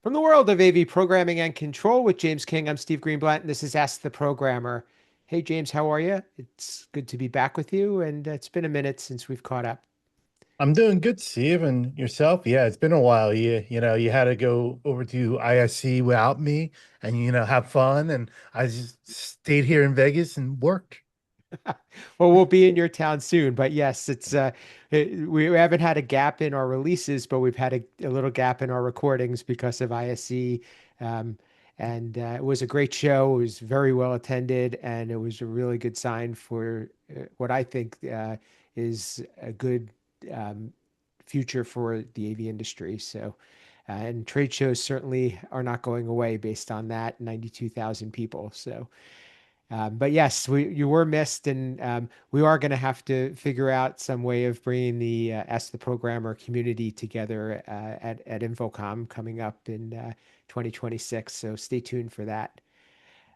From the world of AV programming and control with James King, I'm Steve Greenblatt, and this is Ask the Programmer. Hey, James, how are you? It's good to be back with you, and it's been a minute since we've caught up. I'm doing good, Steve, and yourself. Yeah, it's been a while. You had to go over to ISC without me and have fun. And I just stayed here in Vegas and worked. Well, we'll be in your town soon, but yes, we haven't had a gap in our releases, but we've had a little gap in our recordings because of ISC. Um, and It was a great show. It was very well attended, and it was a really good sign for what I think is a good um, future for the AV industry. And trade shows certainly are not going away based on that 92,000 people. But yes, you were missed, and we are going to have to figure out some way of bringing the Ask the Programmer community together at InfoComm coming up in 2026. So stay tuned for that.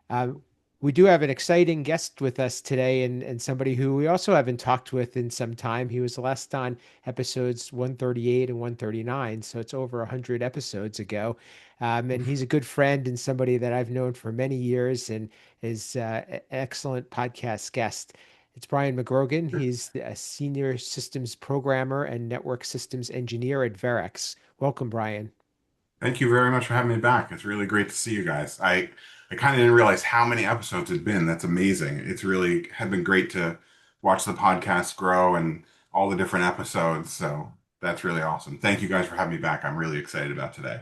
Um, we do have an exciting guest with us today, and somebody who we also haven't talked with in some time. He was last on episodes 138 and 139, so it's over 100 episodes ago. And he's a good friend and somebody that I've known for many years and is an excellent podcast guest. It's Brian Magrogan. He's a senior systems programmer and network systems engineer at Verrex. Welcome, Brian. Thank you very much for having me back. It's really great to see you guys. I kind of didn't realize how many episodes it's been. That's amazing. It's really had been great to watch the podcast grow and all the different episodes. So that's really awesome. Thank you guys for having me back. I'm really excited about today.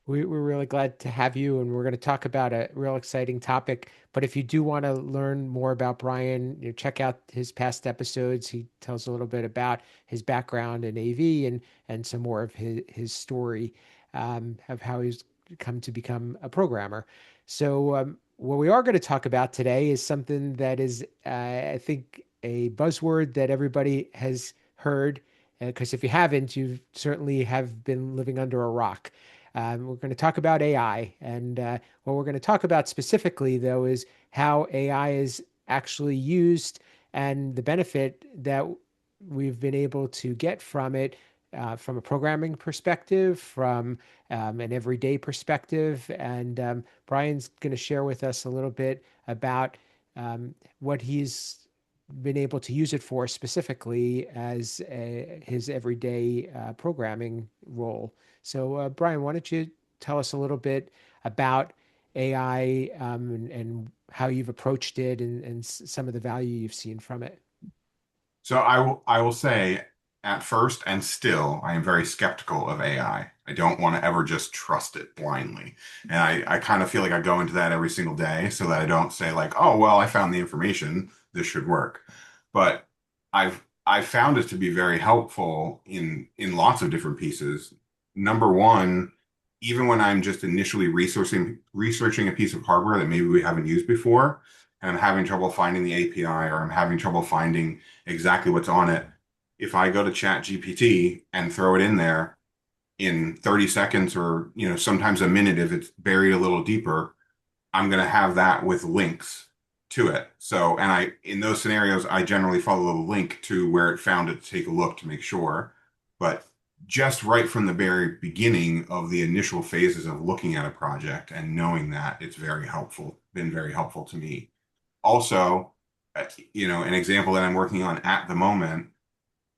We're really glad to have you, and we're going to talk about a real exciting topic. But if you do want to learn more about Brian, check out his past episodes. He tells a little bit about his background in AV and some more of his story of how he's come to become a programmer. What we are going to talk about today is something that is, I think, a buzzword that everybody has heard. Because if you haven't, you certainly have been living under a rock. We're going to talk about AI. And what we're going to talk about specifically, though, is how AI is actually used and the benefit that we've been able to get from it from a programming perspective, from an everyday perspective. And Brian's going to share with us a little bit about what he's been able to use it for specifically as his everyday programming role. Brian, why don't you tell us a little bit about AI and how you've approached it and some of the value you've seen from it? So I will say at first and still, I am very skeptical of AI. I don't want to ever just trust it blindly. And I kind of feel like I go into that every single day so that I don't say like, oh, well, I found the information. This should work. But I've found it to be very helpful in lots of different pieces. Number one, even when I'm just initially researching a piece of hardware that maybe we haven't used before, and I'm having trouble finding the API or I'm having trouble finding exactly what's on it. If I go to Chat GPT and throw it in there in 30 seconds or, sometimes a minute if it's buried a little deeper, I'm going to have that with links to it. So, and in those scenarios, I generally follow the link to where it found it to take a look to make sure. But just right from the very beginning of the initial phases of looking at a project and knowing that, it's very helpful, been very helpful to me. Also, an example that I'm working on at the moment,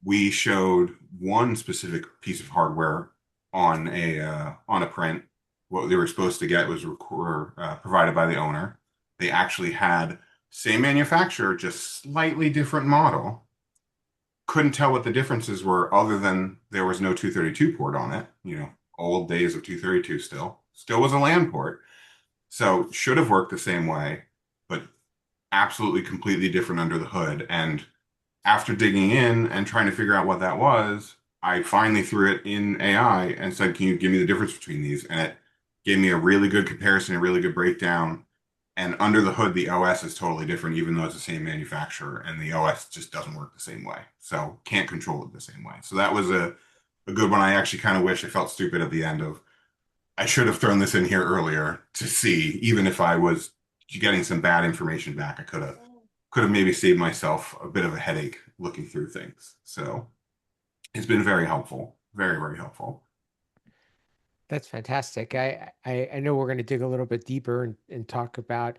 we showed one specific piece of hardware on a print. What they were supposed to get was provided by the owner. They actually had same manufacturer, just slightly different model. Couldn't tell what the differences were other than there was no 232 port on it. Old days of 232 still was a LAN port. So should have worked the same way, but absolutely completely different under the hood. And after digging in and trying to figure out what that was, I finally threw it in AI and said, can you give me the difference between these? And it gave me a really good comparison, a really good breakdown. And under the hood, the OS is totally different, even though it's the same manufacturer, and the OS just doesn't work the same way. So can't control it the same way. So that was a good one. I actually kind of wish I felt stupid at the end of I should have thrown this in here earlier to see, even if I was getting some bad information back, I could have maybe saved myself a bit of a headache looking through things. So it's been very helpful, very, very helpful. That's fantastic. I know we're going to dig a little bit deeper and talk about,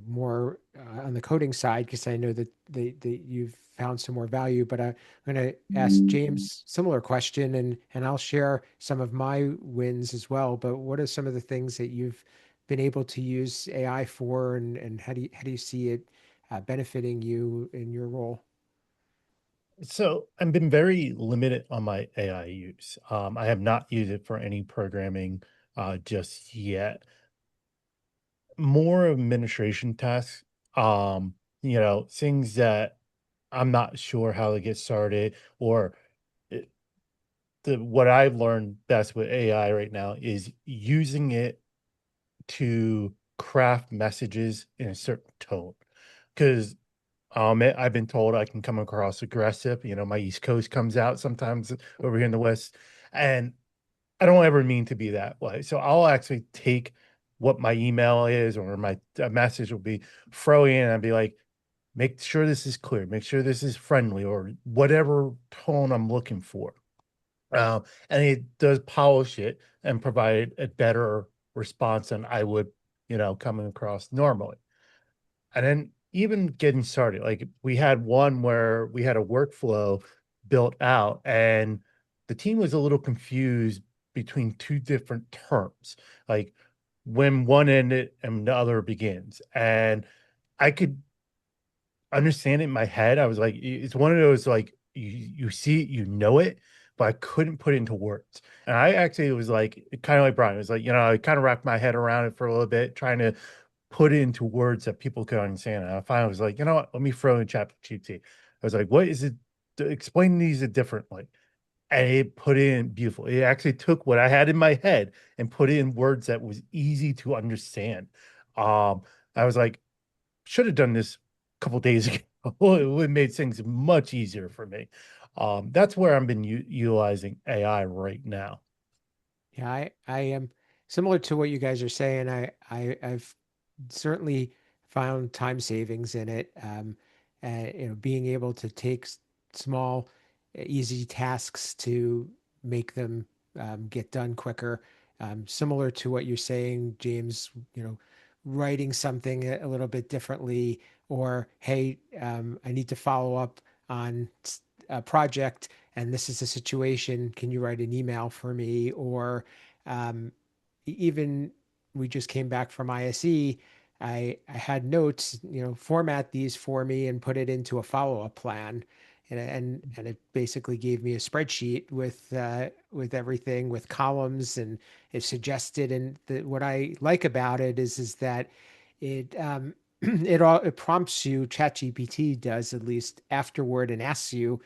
more on the coding side, because I know that you've found some more value. But I'm going to ask James similar question, and I'll share some of my wins as well. But what are some of the things that you've been able to use AI for, and how do you see it benefiting you in your role? So I've been very limited on my AI use. I have not used it for any programming just yet. More administration tasks, things that I'm not sure how to get started, or it, what I've learned best with AI right now is using it to craft messages in a certain tone. Because I've been told I can come across aggressive. My East Coast comes out sometimes over here in the West, and I don't ever mean to be that way. So I'll actually take what my email is or my message will be, throw in and be like, make sure this is clear, make sure this is friendly, or whatever tone I'm looking for. And it does polish it and provide a better response than I would, coming across normally. And then even getting started, like we had one where we had a workflow built out and the team was a little confused between two different terms, like when one ended and the other begins. And I could understand it in my head. I was like, it's one of those like you see it, it, but I couldn't put it into words. And I actually was like, kind of like Brian, it was like, I kind of wrapped my head around it for a little bit, trying to put it into words that people could understand. And I finally was like, you know what? Let me throw in ChatGPT. I was like, what is it? Explain these differently. And it put it in beautiful. It actually took what I had in my head and put it in words that was easy to understand. I was like, should have done this a couple days ago. It would have made things much easier for me. That's where I've been utilizing AI right now. Yeah, I am similar to what you guys are saying. I've certainly found time savings in it. Being able to take small, easy tasks to make them get done quicker. Similar to what you're saying, James, writing something a little bit differently, or hey, I need to follow up on a project, and this is a situation. Can you write an email for me? Or um, even we just came back from ISE. I had notes, format these for me and put it into a follow-up plan. And it basically gave me a spreadsheet with everything, with columns, and it suggested. And what I like about it is that it it prompts you. ChatGPT does, at least afterward, and asks you,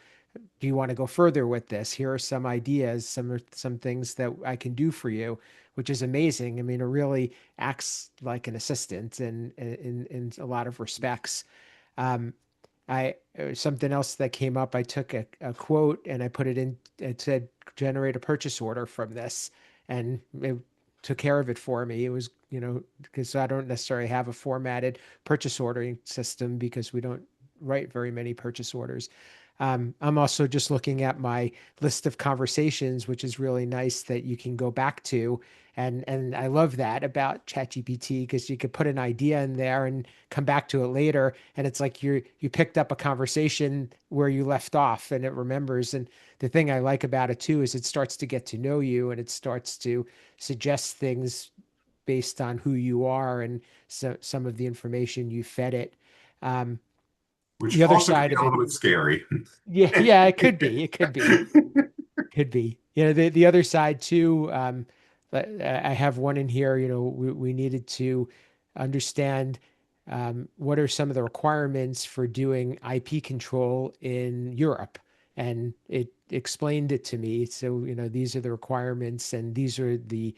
do you want to go further with this? Here are some ideas, some things that I can do for you, which is amazing. I mean, it really acts like an assistant in a lot of respects. Um, I Something else that came up. I took a quote and I put it in. It said, "Generate a purchase order from this," and it took care of it for me. It was, because I don't necessarily have a formatted purchase ordering system, because we don't write very many purchase orders. I'm also just looking at my list of conversations, which is really nice that you can go back to. And I love that about ChatGPT, because you could put an idea in there and come back to it later. And it's like you picked up a conversation where you left off, and it remembers. And the thing I like about it too is it starts to get to know you, and it starts to suggest things based on who you are and some of the information you fed it. Um, which the other also can side be of a it, little bit scary. yeah, yeah, it could be. It could be. Could be. The other side too, I have one in here. We needed to understand what are some of the requirements for doing IP control in Europe. And it explained it to me. So, these are the requirements, and these are the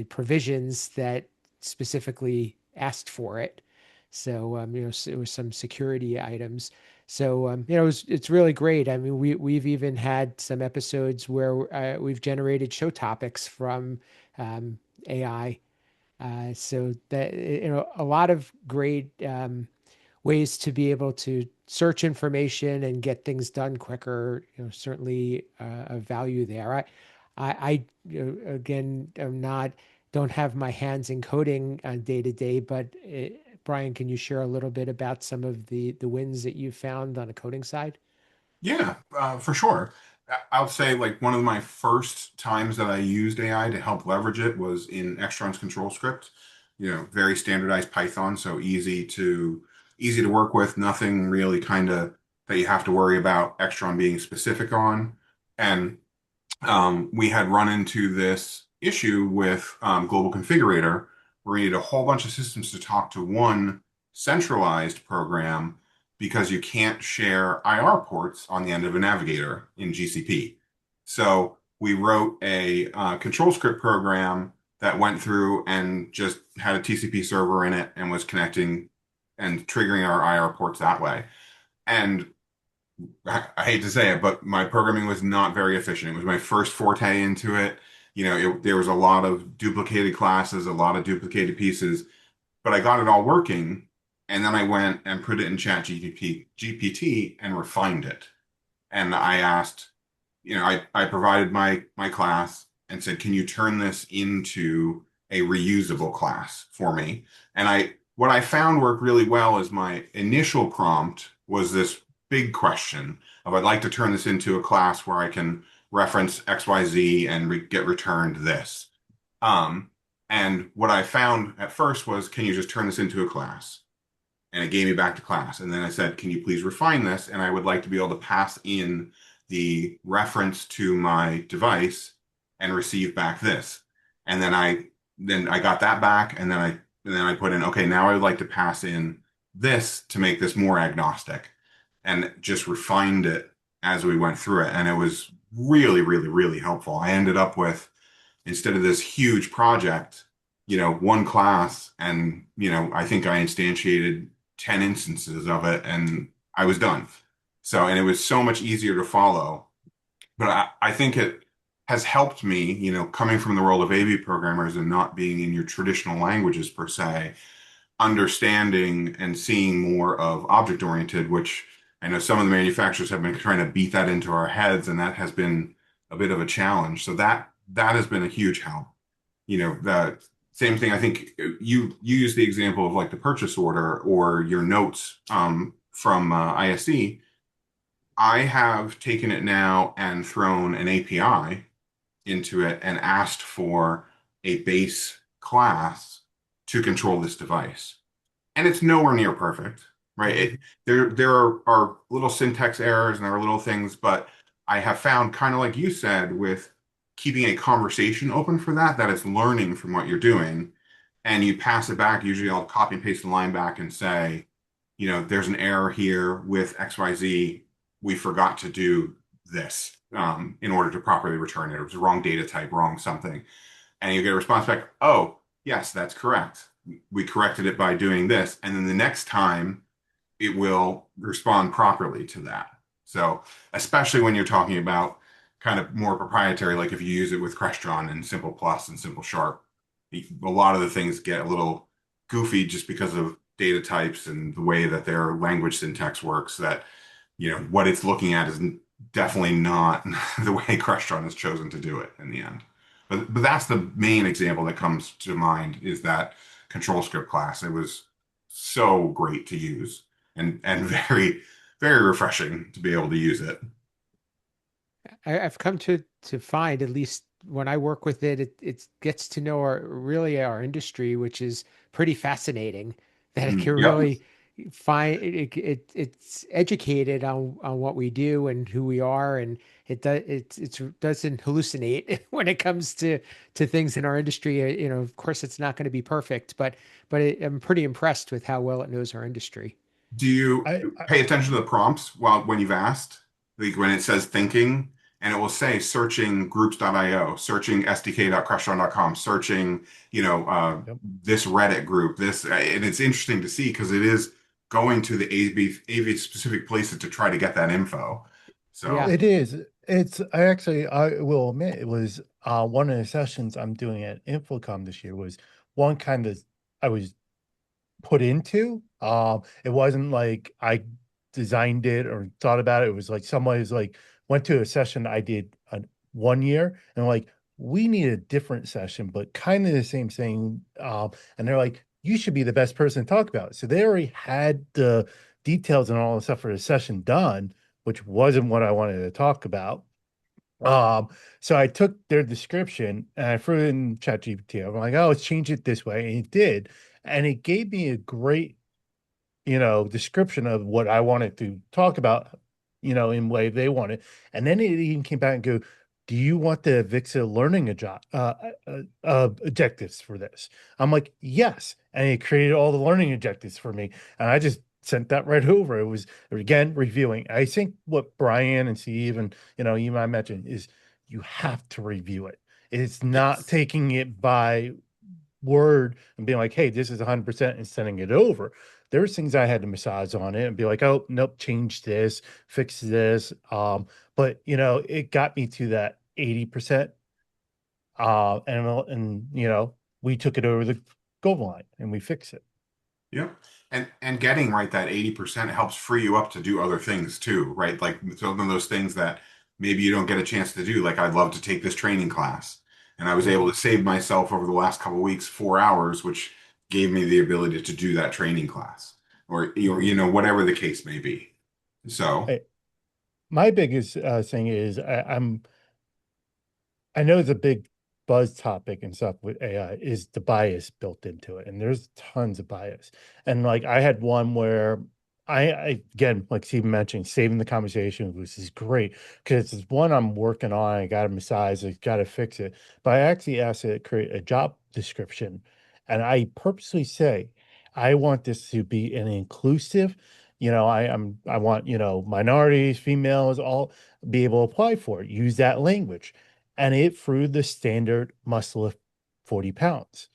provisions that specifically asked for it. So, so it was some security items. So it's really great. I mean, we've even had some episodes where we've generated show topics from AI. So that, a lot of great ways to be able to search information and get things done quicker. Certainly a value there. again, am not, don't have my hands in coding on day to day, but Brian, can you share a little bit about some of the wins that you found on a coding side? Yeah, for sure. I'll say like one of my first times that I used AI to help leverage it was in Extron's control script. Very standardized Python, so easy to work with. Nothing really kind of that you have to worry about Extron being specific on. And we had run into this issue with Global Configurator where we needed a whole bunch of systems to talk to one centralized program because you can't share IR ports on the end of a navigator in GCP. So we wrote a control script program that went through and just had a TCP server in it and was connecting and triggering our IR ports that way. And I hate to say it, but my programming was not very efficient. It was my first forte into it. There was a lot of duplicated classes, a lot of duplicated pieces, but I got it all working. And then I went and put it in GPT and refined it. And I asked, I provided my class and said, can you turn this into a reusable class for me? And what I found worked really well is my initial prompt was this big question of I'd like to turn this into a class where I can reference XYZ and get returned this. Um, and what I found at first was, can you just turn this into a class? And it gave me back to class. And then I said, can you please refine this? And I would like to be able to pass in the reference to my device and receive back this. And then I got that back, and then I put in, okay, now I would like to pass in this to make this more agnostic, and just refined it as we went through it. And it was really, really, really helpful. I ended up with, instead of this huge project, one class, and I think I instantiated 10 instances of it and I was done. So, and it was so much easier to follow. But I think it has helped me, coming from the world of AV programmers and not being in your traditional languages per se, understanding and seeing more of object oriented, which I know some of the manufacturers have been trying to beat that into our heads, and that has been a bit of a challenge. So that has been a huge help. The same thing. I think you use the example of like the purchase order or your notes from ISE. I have taken it now and thrown an API into it and asked for a base class to control this device. And it's nowhere near perfect, right? There are little syntax errors and there are little things, but I have found, kind of like you said, with keeping a conversation open for that it's learning from what you're doing, and you pass it back. Usually I'll copy and paste the line back and say, there's an error here with XYZ. We forgot to do this in order to properly return it. It was the wrong data type, wrong something. And you get a response back, oh, yes, that's correct. We corrected it by doing this. And then the next time it will respond properly to that. So, especially when you're talking about kind of more proprietary, like if you use it with Crestron and Simple Plus and Simple Sharp, a lot of the things get a little goofy just because of data types and the way that their language syntax works, that, what it's looking at is definitely not the way Crestron has chosen to do it in the end. But that's the main example that comes to mind, is that control script class. It was so great to use and very, very refreshing to be able to use it. I've come to find, at least when I work with it, it gets to know our industry, which is pretty fascinating. That it can Yep. really find it's educated on what we do and who we are, and it doesn't hallucinate when it comes to things in our industry. Of course, it's not going to be perfect, but I'm pretty impressed with how well it knows our industry. Do you I pay attention to the prompts when you've asked? Like when it says thinking, and it will say searching groups.io, searching sdk.crestron.com, searching, yep. this Reddit group, and it's interesting to see because it is going to the AV specific places to try to get that info. Yeah. So, It is. I will admit it was one of the sessions I'm doing at Infocom this year was one kind of I was put into. It wasn't like I designed it or thought about it. It was like someone who's like went to a session I did 1 year, and like, we need a different session, but kind of the same thing. And they're like, you should be the best person to talk about it. So they already had the details and all the stuff for the session done, which wasn't what I wanted to talk about. Um, so I took their description and I threw it in ChatGPT. I'm like, oh, let's change it this way. And it did. And it gave me a great, description of what I wanted to talk about, in way they wanted. And then it even came back and go, do you want the Vixa learning objectives for this? I'm like, yes. And it created all the learning objectives for me. And I just sent that right over. It was, again, reviewing. I think what Brian and Steve and, you might mention is you have to review it. It's not Yes. taking it by word and being like, hey, this is 100% and sending it over. There's things I had to massage on it and be like, oh, nope, change this, fix this. But it got me to that 80%. And we took it over the goal line and we fixed it. Yep. And getting right that 80% helps free you up to do other things too, right? Like some of those things that maybe you don't get a chance to do. Like I'd love to take this training class. And I was able Mhm. to save myself over the last couple of weeks 4 hours, which gave me the ability to do that training class or whatever the case may be. So I, my biggest thing is I know it's a big buzz topic and stuff with AI is the bias built into it. And there's tons of bias. And like I had one where I again, like Stephen mentioned, saving the conversation, which is great because it's one I'm working on. I got to massage, I got to fix it. But I actually asked it to create a job description. And I purposely say, I want this to be an inclusive, I want, minorities, females, all be able to apply for it. Use that language, and it threw the standard must lift 40 pounds.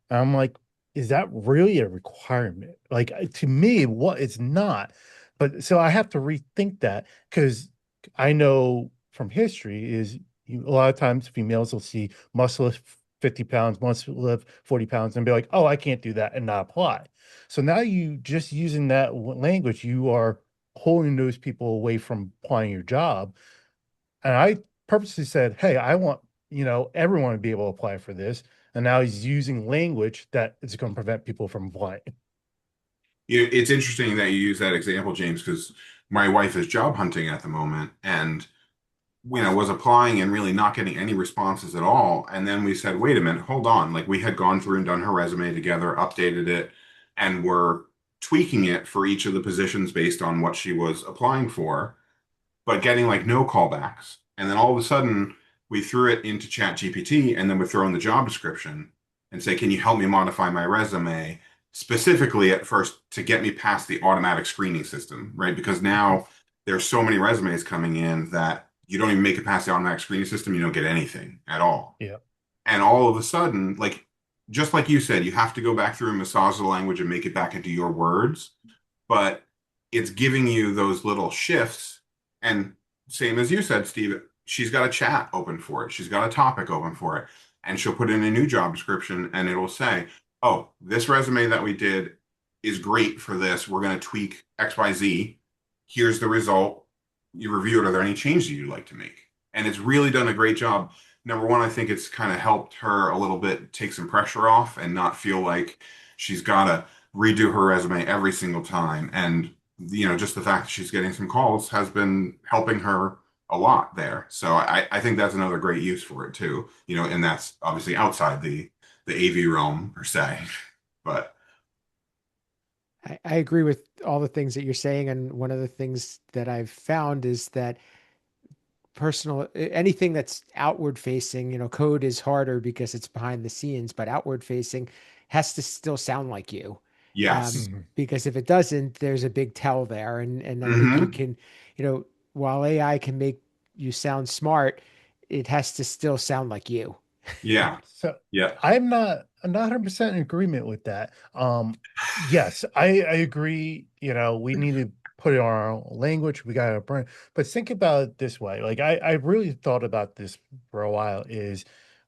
And I'm like, is that really a requirement? Like, to me, what it's not. But so I have to rethink that because I know from history is a lot of times females will see must lift 50 pounds, must lift 40 pounds, and be like, oh, I can't do that and not apply. So now you just using that language, you are holding those people away from applying your job. And I purposely said, hey, I want, everyone to be able to apply for this. And now he's using language that is going to prevent people from applying. it's interesting that you use that example, James, because my wife is job hunting at the moment and was applying and really not getting any responses at all. And then we said, wait a minute, hold on. Like we had gone through and done her resume together, updated it, and were tweaking it for each of the positions based on what she was applying for, but getting like no callbacks. And then all of a sudden, we threw it into ChatGPT and then we throw in the job description and say, can you help me modify my resume specifically at first to get me past the automatic screening system, right? Because now there's so many resumes coming in that you don't even make it past the automatic screening system, you don't get anything at all. Yeah. And all of a sudden, like just like you said, you have to go back through and massage the language and make it back into your words, but it's giving you those little shifts. And same as you said, Steve, she's got a chat open for it. She's got a topic open for it. And she'll put in a new job description and it'll say, oh, this resume that we did is great for this. We're going to tweak XYZ. Here's the result. You review it. Are there any changes you'd like to make? And it's really done a great job. Number one, I think it's kind of helped her a little bit take some pressure off and not feel like she's got to redo her resume every single time. And, just the fact that she's getting some calls has been helping her a lot there. So I think that's another great use for it too, and that's obviously outside the AV realm per se. But I agree with all the things that you're saying. And one of the things that I've found is that personal anything that's outward facing, code is harder because it's behind the scenes, but outward facing has to still sound like you. yes. Mhm. Because if it doesn't, there's a big tell there. And I think you Hmm. can, while AI can make you sound smart, it has to still sound like you. Yeah. So Yeah. I'm not 100% in agreement with that. Yes, I agree. We need to put it on our own language. We got to bring, but think about it this way. Like I really thought about this for a while is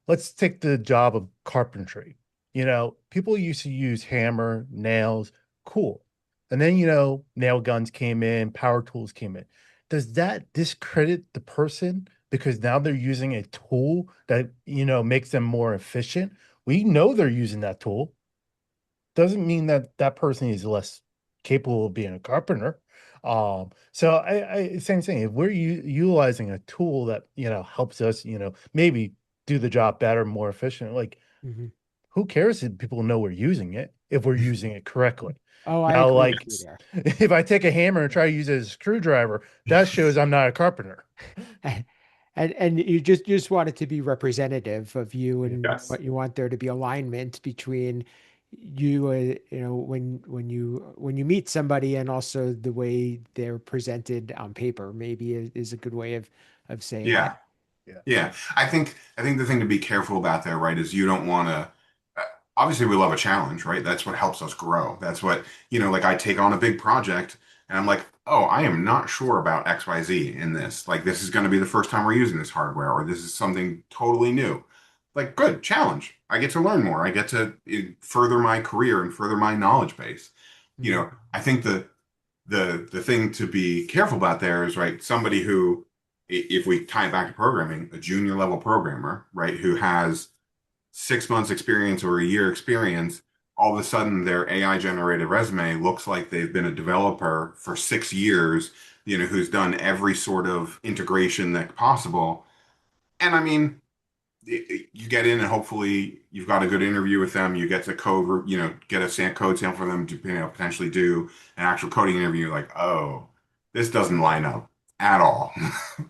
let's take the job of carpentry. People used to use hammer, nails, cool. And then, nail guns came in, power tools came in. Does that discredit the person because now they're using a tool that, makes them more efficient. We know they're using that tool. Doesn't mean that that person is less capable of being a carpenter. So same thing. If we're utilizing a tool that, helps us, maybe do the job better, more efficient, like Hmm. who cares if people know we're using it if we're using it correctly? Oh, I Now, agree with like you there. if I take a hammer and try to use it as a screwdriver, that shows I'm not a carpenter. And you just want it to be representative of you Yeah. and Yes. what you want there to be alignment between you, when you meet somebody and also the way they're presented on paper, maybe is a good way of saying Yeah. that. Yeah. Yeah, I think the thing to be careful about there, right, is you don't want to. Obviously, we love a challenge, right? That's what helps us grow. That's what, like I take on a big project and I'm like, oh, I am not sure about XYZ in this. Like, this is going to be the first time we're using this hardware, or this is something totally new. Like, good challenge. I get to learn more. I get to further my career and further my knowledge base. Hmm. I think the thing to be careful about there is right somebody who if we tie it back to programming, a junior level programmer, right, who has 6 months experience or a year experience, all of a sudden their AI generated resume looks like they've been a developer for 6 years, who's done every sort of integration that possible. And I mean, you get in and hopefully you've got a good interview with them. You get to code, get a code sample for them to, potentially do an actual coding interview. You're like, oh, this doesn't line up at all.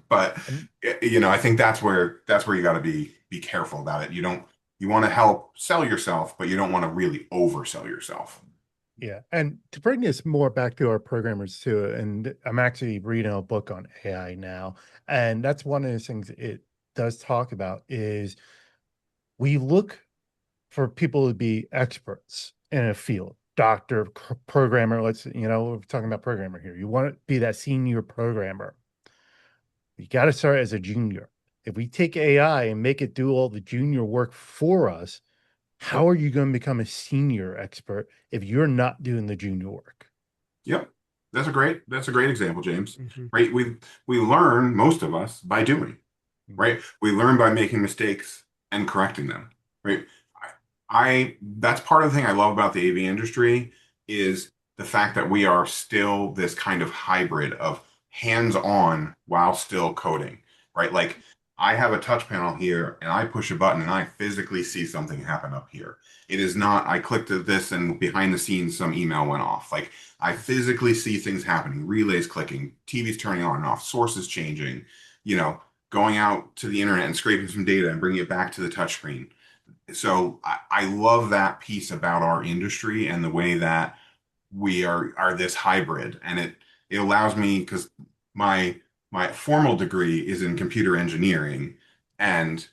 But And I think that's where you got to be careful about it. You want to help sell yourself, but you don't want to really oversell yourself. yeah, and to bring this more back to our programmers too, and I'm actually reading a book on AI now, and that's one of the things it does talk about is we look for people to be experts in a field, doctor, programmer. We're talking about programmer here. You want to be that senior programmer. You got to start as a junior. If we take AI and make it do all the junior work for us, how are you going to become a senior expert if you're not doing the junior work? Yep. That's a great example, James. Hmm. Right? We learn, most of us, by doing. Mhm. Right? We learn by making mistakes and correcting them, right? That's part of the thing I love about the AV industry is the fact that we are still this kind of hybrid of hands-on while still coding, right? Like I have a touch panel here and I push a button and I physically see something happen up here. It is not I clicked at this and behind the scenes some email went off. Like I physically see things happening, relays clicking, TVs turning on and off, sources changing, you know, going out to the internet and scraping some data and bringing it back to the touchscreen. So I love that piece about our industry and the way that we are this hybrid, and it allows me because my my formal degree is in computer engineering, and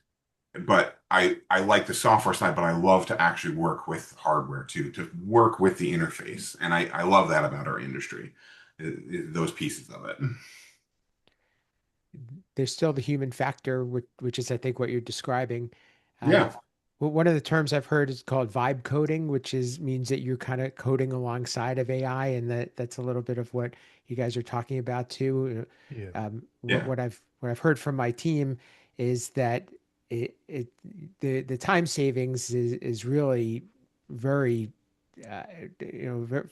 but I like the software side, but I love to actually work with hardware too, to work with the interface, and I love that about our industry, those pieces of it. There's still the human factor, which is, I think, what you're describing. Um, Yeah, one of the terms I've heard is called vibe coding, which is means that you're kind of coding alongside of AI, and that's a little bit of what you guys are talking about too. Yeah. What yeah, what I've heard from my team is that it the time savings is really very uh,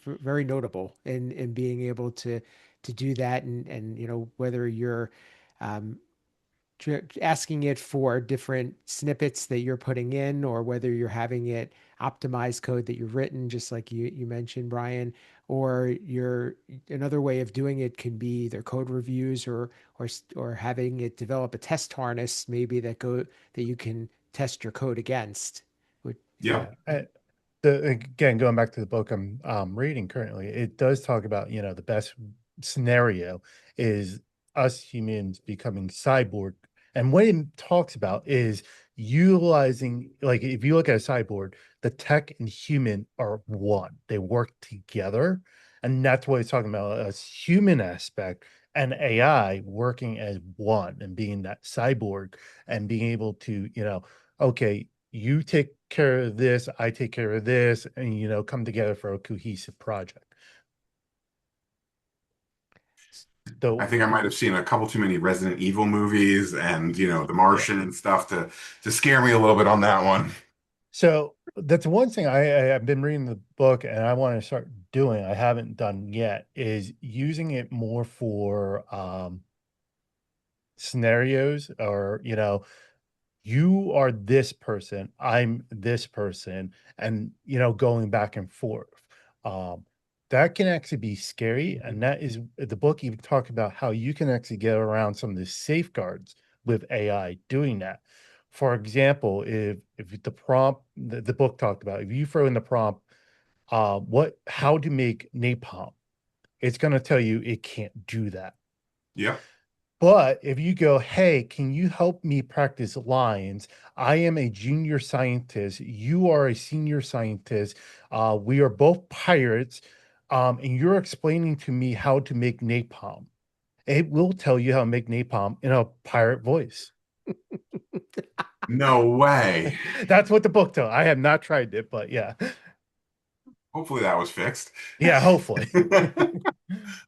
very notable in being able to do that, and whether you're um, asking it for different snippets that you're putting in, or whether you're having it optimize code that you've written, just like you mentioned, Brian, or another way of doing it can be either code reviews or having it develop a test harness maybe that you can test your code against. Would- yeah, Yeah. Again, going back to the book I'm reading currently, it does talk about, the best scenario is us humans becoming cyborg. And what it talks about is utilizing, like, if you look at a cyborg, the tech and human are one, they work together. And that's what it's talking about, a human aspect and AI working as one and being that cyborg and being able to, okay, you take care of this, I take care of this, and come together for a cohesive project. I The think I might have seen a couple too many Resident Evil movies and, The yeah. Martian and stuff to scare me a little bit on that one. So that's one thing I've been reading the book and I want to start doing. I haven't done yet is using it more for scenarios or you are this person, I'm this person, and going back and forth. Um, that can actually be scary, Mhm. and that is the book even talked about how you can actually get around some of the safeguards with AI doing that. For example, if the prompt the book talked about, if you throw in the prompt, what how to make napalm, it's going to tell you it can't do that. Yep. But if you go, hey, can you help me practice lines? I am a junior scientist. You are a senior scientist. We are both pirates. And you're explaining to me how to make napalm. It will tell you how to make napalm in a pirate voice. No way. That's what the book tells. I have not tried it, but yeah. Hopefully that was fixed. Yeah, hopefully.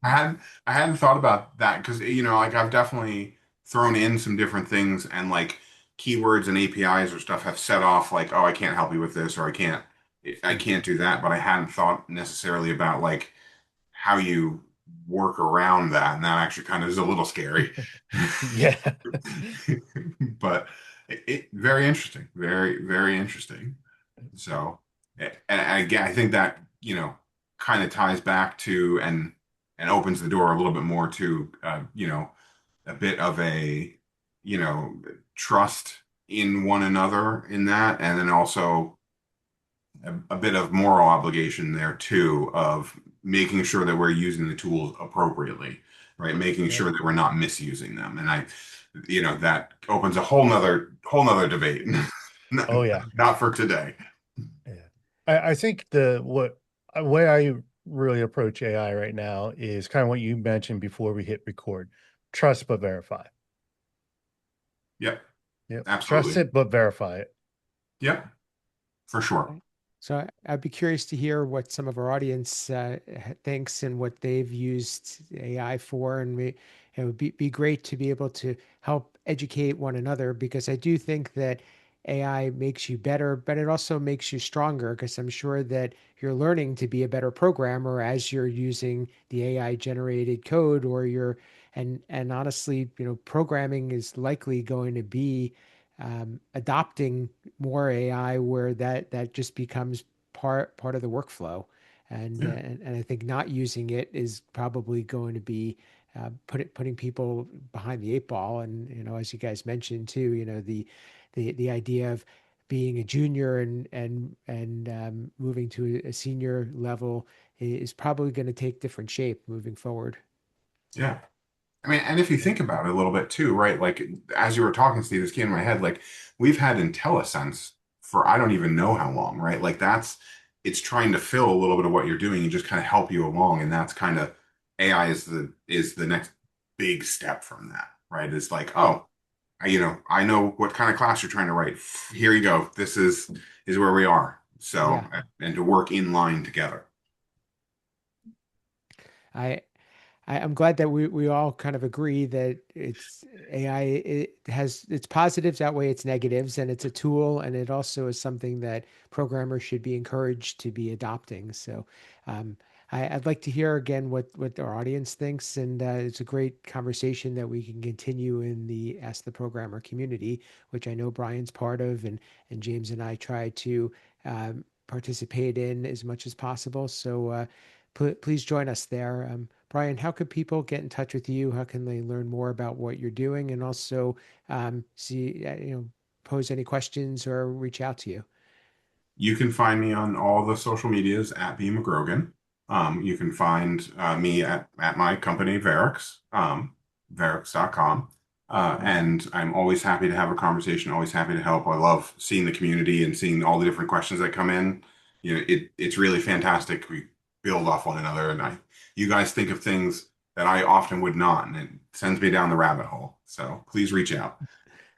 I hadn't thought about that because like I've definitely thrown in some different things and like keywords and APIs or stuff have set off like, oh, I can't help you with this or I can't do that, but I hadn't thought necessarily about like how you work around that, and that actually kind of is a little scary. Yeah. But very interesting, very, very interesting. So, and again, I think that, kind of ties back to and opens the door a little bit more to, a bit of a, you know, trust in one another in that, and then also a bit of moral obligation there too of making sure that we're using the tools appropriately, right? Making Yeah. sure that we're not misusing them. And that opens a whole nother debate. Not, Oh yeah. not for today. Yeah. I think the what way I really approach AI right now is kind of what you mentioned before we hit record. Trust but verify. Yep, Yep. Trust absolutely. it but verify it. Yep, for sure. Right. So I'd be curious to hear what some of our audience thinks and what they've used AI for, and it would be great to be able to help educate one another because I do think that AI makes you better, but it also makes you stronger because I'm sure that you're learning to be a better programmer as you're using the AI generated code and honestly, programming is likely going to be adopting more AI where that just becomes part of the workflow, Yeah, and I think not using it is probably going to be putting people behind the eight ball. And as you guys mentioned too, the idea of being a junior and moving to a senior level is probably going to take different shape moving forward. yeah. I mean, and if you think about it a little bit too, right? Like as you were talking, Steve, this came in my head. Like we've had IntelliSense for I don't even know how long, right? Like it's trying to fill a little bit of what you're doing and just kind of help you along. And that's kind of AI is the next big step from that, right? It's like, oh, I know what kind of class you're trying to write. Here you go. This is where we are. So, Yeah, and to work in line together. I I'm glad that we all kind of agree that it's AI, it has its positives outweigh its negatives, and it's a tool, and it also is something that programmers should be encouraged to be adopting. So, um, I'd like to hear again what our audience thinks, and it's a great conversation that we can continue in the Ask the Programmer community, which I know Brian's part of, and James and I try to participate in as much as possible. So, please join us there. Brian, how could people get in touch with you? How can they learn more about what you're doing and also pose any questions or reach out to you? You can find me on all the social medias at B Magrogan. You can find me at my company, Verrex, Verrex.com. And I'm always happy to have a conversation, always happy to help. I love seeing the community and seeing all the different questions that come in. It's really fantastic. We build off one another, and you guys think of things that I often would not, and it sends me down the rabbit hole. So please reach out.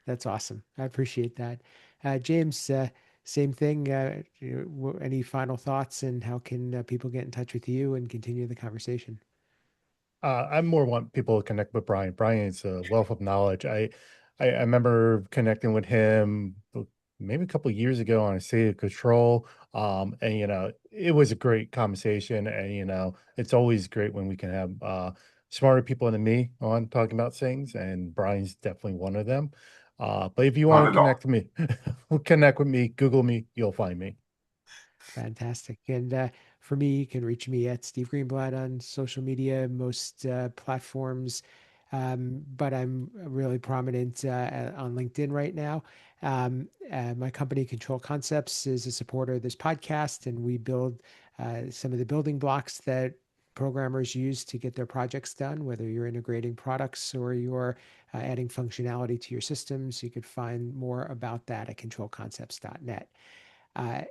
That's awesome. I appreciate that. James, same thing. Any final thoughts and how can people get in touch with you and continue the conversation? I more want people to connect with Brian. Brian is a wealth of knowledge. I remember connecting with him maybe a couple of years ago on a state of control. And it was a great conversation. And it's always great when we can have smarter people than me on talking about things. And Brian's definitely one of them. But if you want Not to at all. connect with me, connect with me, Google me, you'll find me. Fantastic. And for me, you can reach me at Steve Greenblatt on social media, most platforms. But I'm really prominent on LinkedIn right now. My company, Control Concepts, is a supporter of this podcast, and we build some of the building blocks that programmers use to get their projects done, whether you're integrating products or you're adding functionality to your systems. You could find more about that at controlconcepts.net.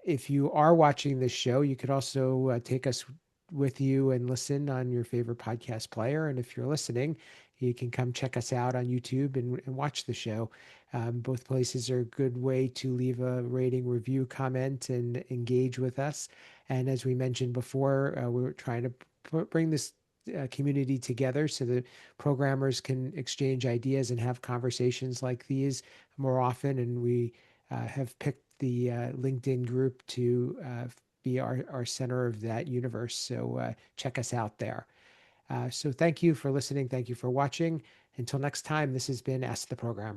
If you are watching this show, you could also take us with you and listen on your favorite podcast player. And if you're listening, you can come check us out on YouTube and watch the show. Both places are a good way to leave a rating, review, comment, and engage with us. And as we mentioned before, we're trying to bring this community together so that programmers can exchange ideas and have conversations like these more often. And we have picked the LinkedIn group to be our center of that universe. So check us out there. So thank you for listening. Thank you for watching. Until next time, this has been Ask the Programmer.